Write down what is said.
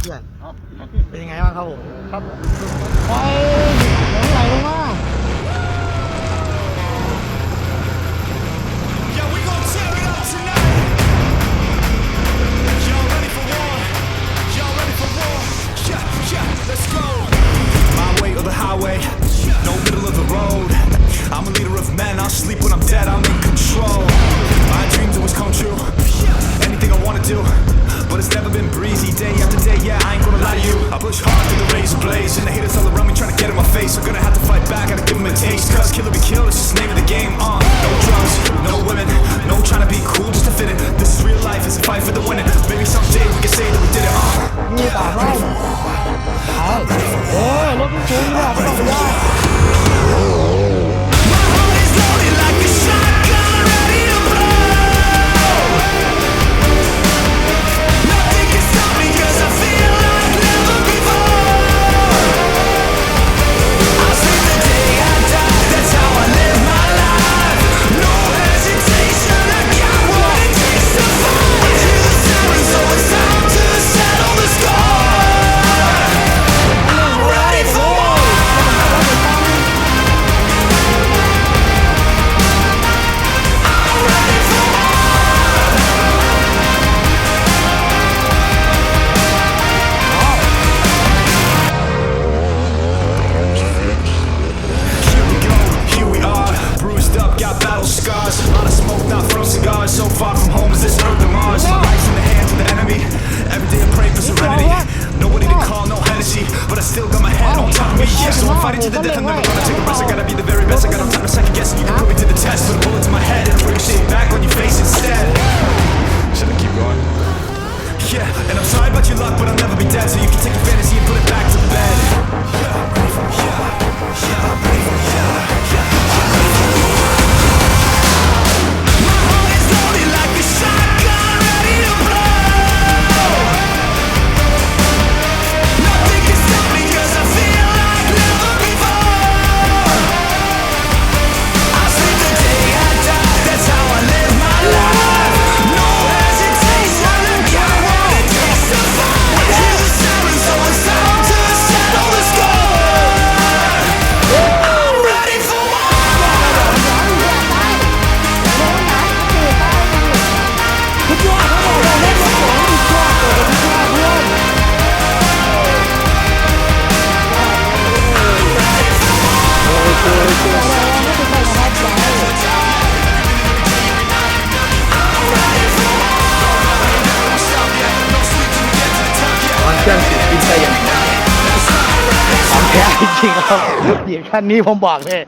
เพื่อนเป็นยังไงบ้างครับผมครับไปไหลลงมาLet's go. My way or the highway, no middle of the road. I'm a leader of men, I'll sleep when I'm dead, I'm in control. My dreams always come true, anything I wanna do. But it's never been breezy, day after day, yeah, I ain't gonna lie to you. I push hard through the razor blades, and the haters all around me trying to get in my face. I'm gonna have to fight back, gotta give them a taste. Cause kill or be killed, it's just the name of the game. No drugs, no women, no trying to be cool just to fit in. This is real life, it's a fight for the winning. Maybe someday we can say that we did it. นี่ต่อไปรถมันสูงมากต้องได้So far from home, is this earth and Mars? Life's in the hands of the enemy. Every day I pray for serenity. Nobody to call, no Hennessy, but I still got my head on top of me. Yeah, so I'm fighting to the death. I'm never gonna take a rest. I gotta be the very best. I got no time to second guess. You can put me to the test. Put a bullet to my head and ricochet back on your face instead. Should I keep going? Yeah, and I'm sorry about your luck, but I'll never be dead. So you can take your fantasy and put it back to bed. Yeah, I'm ready for yeah, I'm ready forเครื่องสูบกินไปอย่างของแท้จริงๆครับหยิบคันนี้ผมบอกเลย